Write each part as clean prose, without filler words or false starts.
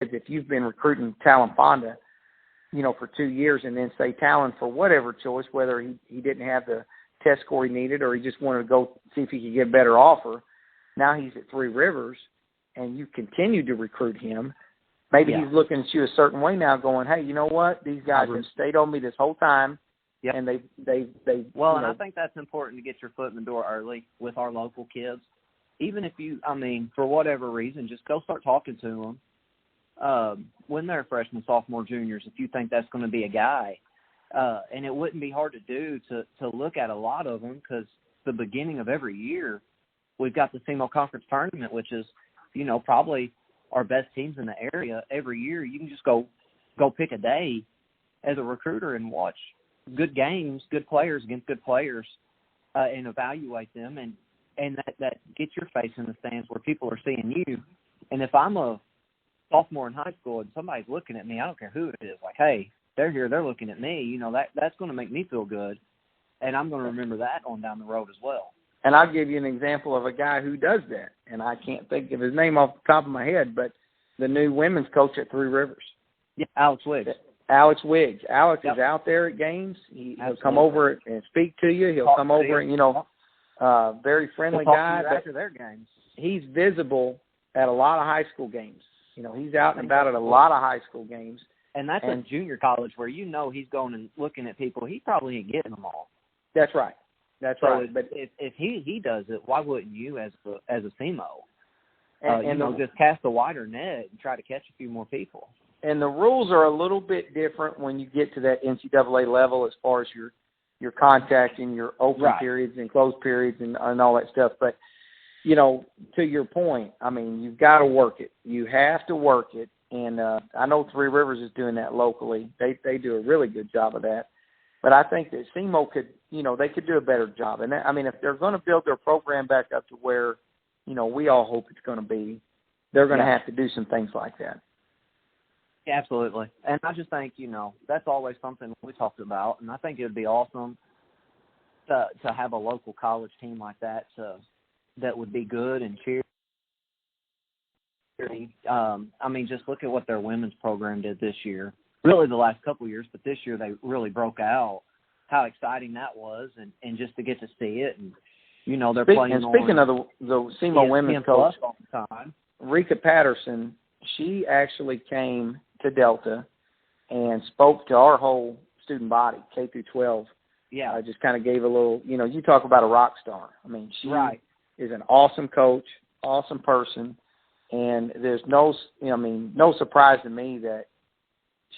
if you've been recruiting Talon Fonda, for 2 years, and then say Talon, for whatever choice, whether he didn't have the test score he needed or he just wanted to go see if he could get a better offer, now he's at Three Rivers, and you continue to recruit him. Maybe he's looking at you a certain way now, going, hey, you know what? These guys have stayed on me this whole time, and they. Well, and I think that's important to get your foot in the door early with our local kids. Even if you, for whatever reason, just go start talking to them when they're freshmen, sophomore, juniors, if you think that's going to be a guy. And it wouldn't be hard to do to look at a lot of them, because the beginning of every year, we've got the SEMO Conference Tournament, which is, probably our best teams in the area. Every year, you can just go pick a day as a recruiter and watch good games, good players against good players, and evaluate them, and that gets your face in the stands where people are seeing you. And if I'm a sophomore in high school and somebody's looking at me, I don't care who it is, like, hey, they're here, they're looking at me, that's going to make me feel good, and I'm going to remember that on down the road as well. And I'll give you an example of a guy who does that, and I can't think of his name off the top of my head, but the new women's coach at Three Rivers. Yeah, Alex Wiggs. Alex Wiggs. Alex is out there at games. He'll come over and speak to you. He'll come over and, very friendly guy. After their games. He's visible at a lot of high school games. He's out and about at a lot of high school games. And that's a junior college where he's going and looking at people. He probably ain't getting them all. That's right. That's right. But if he does it, why wouldn't you as a SEMO? Just cast a wider net and try to catch a few more people. And the rules are a little bit different when you get to that NCAA level as far as your contact and your open periods and closed periods and all that stuff. But, to your point, you've got to work it. You have to work it. And I know Three Rivers is doing that locally. They do a really good job of that. But I think that SEMO could, they could do a better job. And, if they're going to build their program back up to where, we all hope it's going to be, they're going to have to do some things like that. Yeah, absolutely. And I just think, that's always something we talked about. And I think it would be awesome to have a local college team like that that would be good and cheer. Just look at what their women's program did this year. Really the last couple of years, but this year they really broke out. How exciting that was, and just to get to see it. And, they're playing on. And speaking of the SEMO women's coach, all the time. Rika Patterson, she actually came to Delta and spoke to our whole student body, K through 12. Yeah. Just kind of gave a little, you talk about a rock star. She is an awesome coach, awesome person, and there's no surprise to me that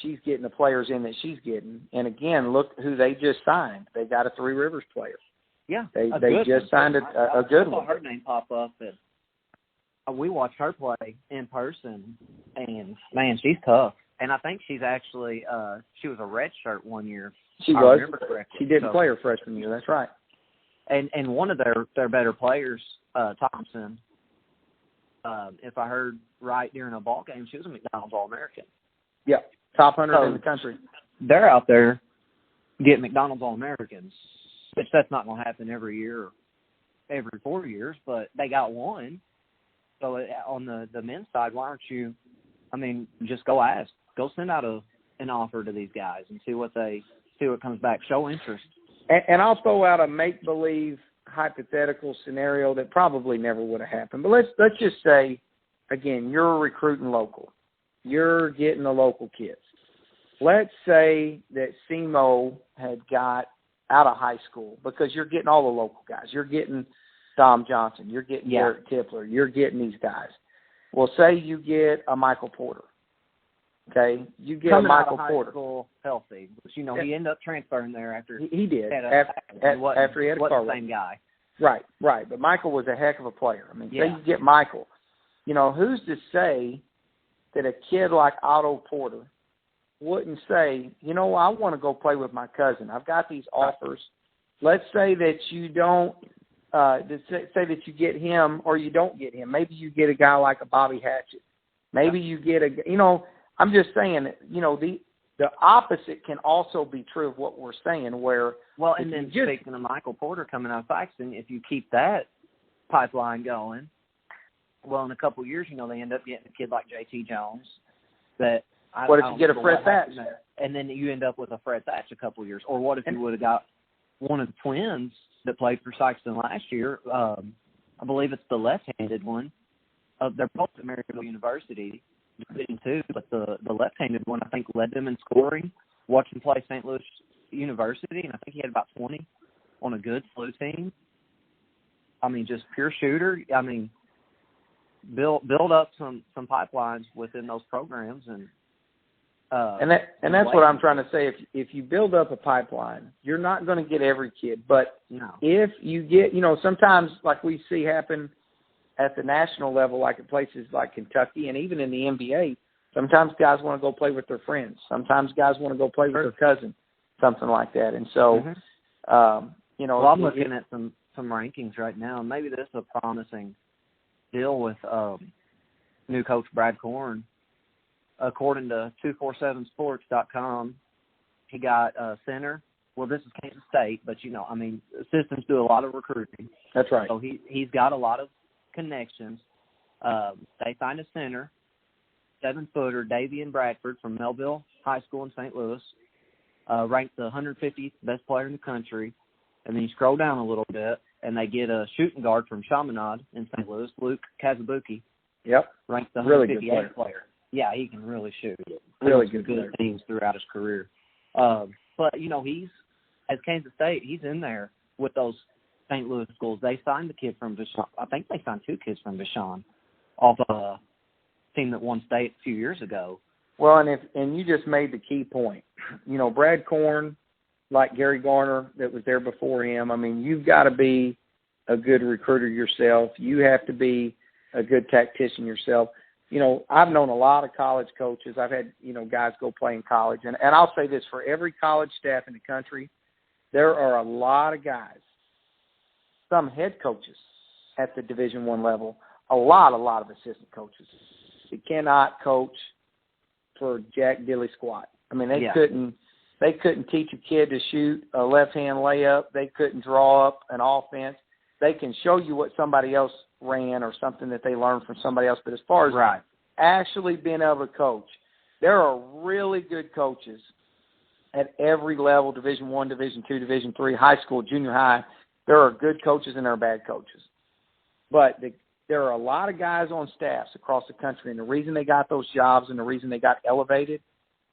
she's getting the players in that she's getting. And again, look who they just signed. They got a Three Rivers player. Yeah. They just signed a good one. I saw her name pop up, and we watched her play in person, and man, she's tough. And I think she's actually she was a red shirt one year. She was. She didn't play her freshman year. That's right. And one of their better players, Thompson, if I heard right during a ball game, she was a McDonald's All-American. Yeah, top 100 in the country. They're out there getting McDonald's All-Americans, which that's not going to happen every year, every 4 years, but they got one. So on the men's side, why aren't you? Just go ask, go send out an offer to these guys and see what comes back. Show interest. And I'll throw out a make-believe hypothetical scenario that probably never would have happened. But let's just say, again, you're recruiting local. You're getting the local kids. Let's say that SEMO had got out of high school, because you're getting all the local guys. You're getting Dom Johnson. You're getting Derek Tipler. You're getting these guys. Well, say you get a Michael Porter. Okay, you get Coming a Michael out of Porter. High school healthy, but he ended up transferring there after he did after he had a car. The same guy. Right. But Michael was a heck of a player. Say you get Michael. Who's to say that a kid like Otto Porter wouldn't say, I want to go play with my cousin. I've got these offers. Let's say that you don't. Say that you get him or you don't get him. Maybe you get a guy like a Bobby Hatchett. Maybe you get I'm just saying, the opposite can also be true of what we're saying, where... Well, and then speaking of Michael Porter coming out of Saxon, if you keep that pipeline going, well, in a couple of years, they end up getting a kid like J.T. Jones, that what if you get a Fred Thatch? And then you end up with a Fred Thatch a couple of years. Or what if you would have got one of the twins that played for Sykeston last year? I believe it's the left-handed one. They're both at Maryville University, Division II, but the left-handed one, I think, led them in scoring. Watched him play St. Louis University, and I think he had about 20 on a good SLU team. I mean, just pure shooter. I mean, build up some pipelines within those programs, and that's what I'm trying to say. If you build up a pipeline, you're not going to get every kid, but if you get, sometimes like we see happen at the national level, like at places like Kentucky and even in the NBA, sometimes guys want to go play with their friends. Sometimes guys want to go play with their cousin, something like that. And so, well, I'm looking at some rankings right now, and maybe this is a promising deal with new coach Brad Korn. According to 247sports.com, he got center. Well, this is Kansas State, but, assistants do a lot of recruiting. That's right. So he's got a lot of connections. They signed a center, 7-footer, Davian Bradford from Melville High School in St. Louis, ranked the 150th best player in the country. And then you scroll down a little bit, and they get a shooting guard from Chaminade in St. Louis, Luke Kazabuki. Yep. Ranked the really 158th player. Yeah, he can really shoot. Really good teams throughout his career. But, he's, as Kansas State, he's in there with those St. Louis schools. They signed the kid from Vashon. I think they signed 2 kids from Vashon off a team that won state a few years ago. Well, and you just made the key point. Brad Korn, like Gary Garner that was there before him, I mean, you've got to be a good recruiter yourself. You have to be a good tactician yourself. I've known a lot of college coaches. I've had, guys go play in college. And I'll say this, for every college staff in the country, there are a lot of guys, some head coaches at the Division I level, a lot of assistant coaches that cannot coach for jack dilly squat. I mean, they couldn't teach a kid to shoot a left-hand layup. They couldn't draw up an offense. They can show you what somebody else ran or something that they learned from somebody else. But as far as actually being able to coach, there are really good coaches at every level, Division I, Division II, Division III, high school, junior high. There are good coaches and there are bad coaches. But there are a lot of guys on staffs across the country, and the reason they got those jobs and the reason they got elevated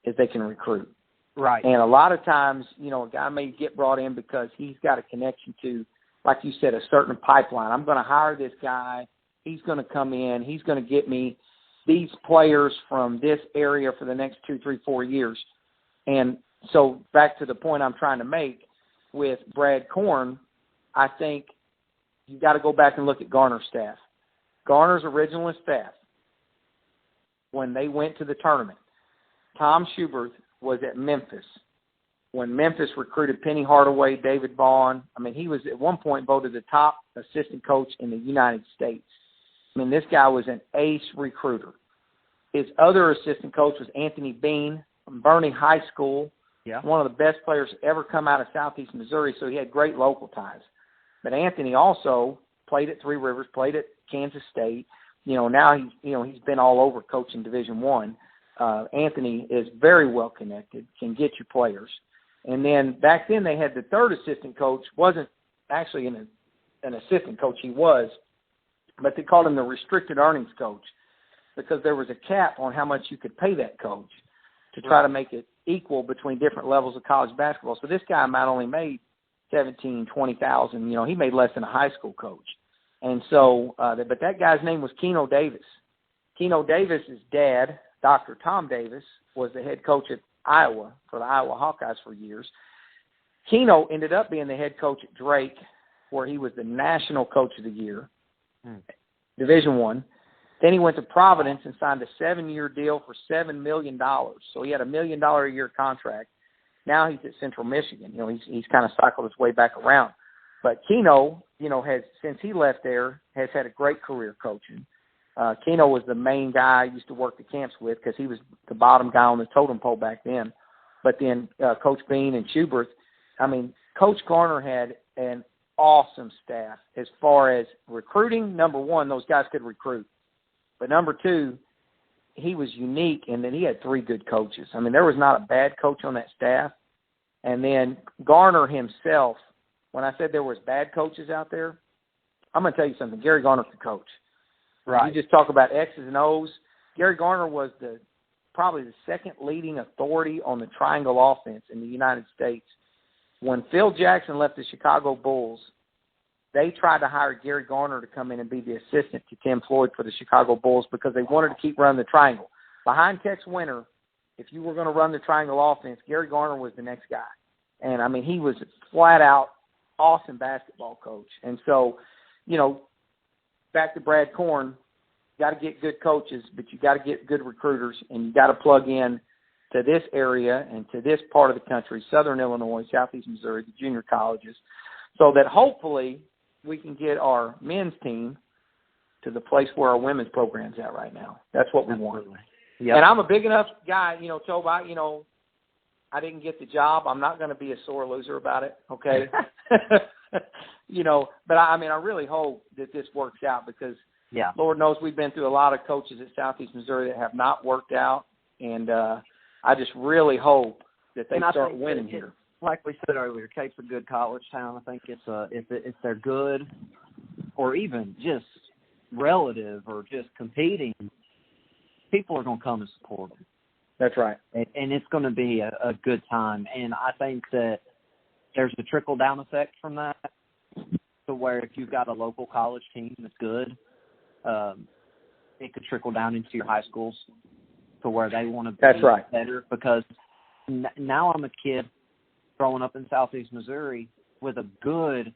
is they can recruit. Right. And a lot of times, a guy may get brought in because he's got a connection to, like you said, a certain pipeline. I'm going to hire this guy. He's going to come in. He's going to get me these players from this area for the next 2, 3, 4 years. And so back to the point I'm trying to make with Brad Korn, I think you got to go back and look at Garner's staff. Garner's original staff, when they went to the tournament, Tom Schubert was at Memphis. When Memphis recruited Penny Hardaway, David Vaughn, I mean, he was at one point voted the top assistant coach in the United States. I mean, this guy was an ace recruiter. His other assistant coach was Anthony Bean from Bernie High School, one of the best players to ever come out of Southeast Missouri, so he had great local ties. But Anthony also played at Three Rivers, played at Kansas State. Now he's been all over coaching Division I. Anthony is very well connected, can get you players. And then back then they had the third assistant coach, wasn't actually an assistant coach, he was, but they called him the restricted earnings coach because there was a cap on how much you could pay that coach to try to make it equal between different levels of college basketball. So this guy might only made $17,000, $20,000. He made less than a high school coach. And so, but that guy's name was Keno Davis. Keno Davis's dad, Dr. Tom Davis, was the head coach at Iowa for the Iowa Hawkeyes for years. Keno ended up being the head coach at Drake, where he was the national coach of the year, Division I. Then he went to Providence and signed a 7-year deal for $7 million. So he had $1 million a year contract. Now he's at Central Michigan. He's kind of cycled his way back around. But Keno, has, since he left there, has had a great career coaching. Keno was the main guy I used to work the camps with because he was the bottom guy on the totem pole back then. But then Coach Bean and Schubert, Coach Garner had an awesome staff as far as recruiting. Number one, those guys could recruit. But number two, he was unique in that he had 3 good coaches. I mean, there was not a bad coach on that staff. And then Garner himself, when I said there was bad coaches out there, I'm going to tell you something. Gary Garner could coach. Right. You just talk about X's and O's. Gary Garner was probably the second leading authority on the triangle offense in the United States. When Phil Jackson left the Chicago Bulls, they tried to hire Gary Garner to come in and be the assistant to Tim Floyd for the Chicago Bulls because they wanted to keep running the triangle. Behind Tex Winter, if you were going to run the triangle offense, Gary Garner was the next guy. And, I mean, he was a flat-out awesome basketball coach. And so, back to Brad Korn, you got to get good coaches, but you got to get good recruiters, and you got to plug in to this area and to this part of the country, Southern Illinois, Southeast Missouri, the junior colleges, so that hopefully we can get our men's team to the place where our women's program's at right now. That's what we want. Yep. And I'm a big enough guy, Tobe, I didn't get the job. I'm not going to be a sore loser about it, okay? But I really hope that this works out because Lord knows we've been through a lot of coaches at Southeast Missouri that have not worked out, and I just really hope that they start winning here. Like we said earlier, Cape's a good college town. I think if they're good or even just relative or just competing, people are going to come and support them. That's right. And it's going to be a good time. And I think that there's a trickle-down effect from that to where if you've got a local college team that's good, it could trickle down into your high schools to where they want to be better. Because now I'm a kid growing up in Southeast Missouri with a good,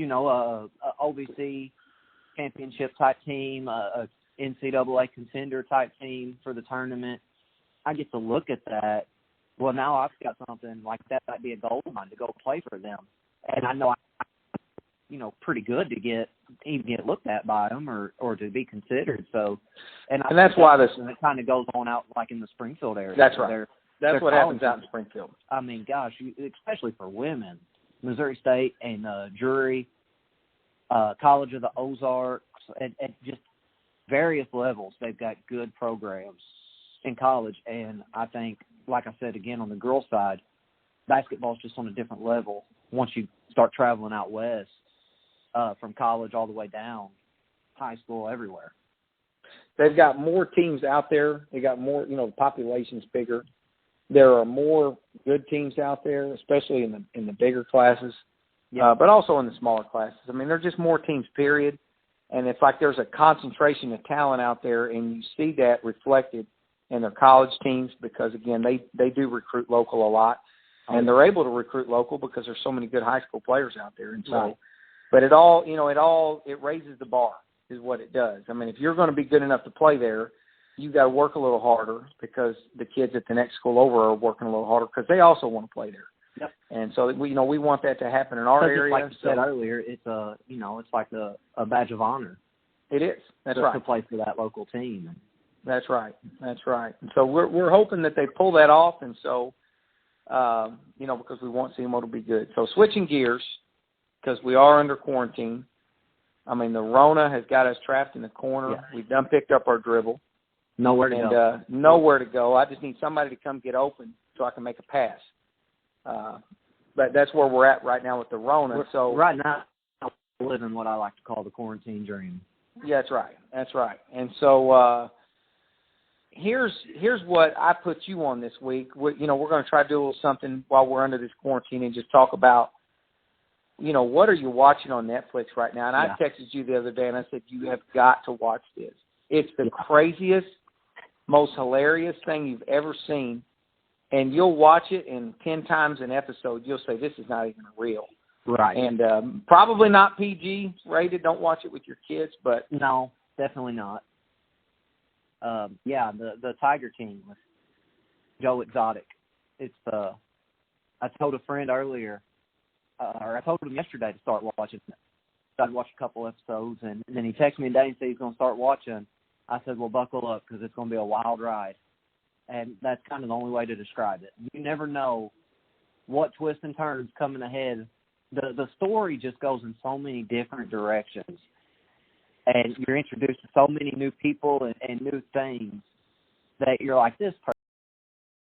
OVC championship-type team, a NCAA contender-type team for the tournament. I get to look at that. Well, now I've got something like that might be a gold mine to go play for them. And I know I'm, pretty good to get looked at by them or to be considered. So, and that's why it kind of goes on out like in the Springfield area. That's right. That's what happens out in Springfield. I mean, gosh, especially for women, Missouri State and Drury, College of the Ozarks, and just various levels, they've got good programs in college. And I think, like I said, again, on the girls' side, basketball's just on a different level once you start traveling out west from college all the way down, high school, everywhere. They've got more teams out there. They got more, the population's bigger. There are more good teams out there, especially in the bigger classes, but also in the smaller classes. I mean, there's just more teams, period. And it's like there's a concentration of talent out there, and you see that reflected in their college teams because, again, they do recruit local a lot, and they're able to recruit local because there's so many good high school players out there. And so, but it raises the bar is what it does. I mean, if you're going to be good enough to play there, you got to work a little harder because the kids at the next school over are working a little harder because they also want to play there. Yep. And so we want that to happen in our area. Like you said earlier, it's it's like a badge of honor. It is. That's right. To play for that local team. That's right. That's right. And so we're hoping that they pull that off. And so, because we want SEMO to be good. So switching gears, because we are under quarantine. I mean, the Rona has got us trapped in the corner. Yeah. We've done picked up our dribble. Nowhere to go. Nowhere to go. I just need somebody to come get open so I can make a pass. But that's where we're at right now with the Rona. So right now, I'm living what I like to call the quarantine dream. Yeah, that's right. That's right. And so here's what I put you on this week. We're going to try to do a little something while we're under this quarantine and just talk about, what are you watching on Netflix right now? And I texted you the other day and I said, you have got to watch this. It's the craziest, most hilarious thing you've ever seen. And you'll watch it, and 10 times an episode, you'll say, this is not even real. Right. And probably not PG rated. Don't watch it with your kids, but. No, definitely not. The Tiger King with Joe Exotic. It's I told a friend earlier, or I told him yesterday to start watching it. I'd watch a couple episodes, and then he texted me today and said he's going to start watching. I said, well, buckle up because it's going to be a wild ride. And that's kind of the only way to describe it. You never know what twists and turns coming ahead. The story just goes in so many different directions. And you're introduced to so many new people and new things that you're like, this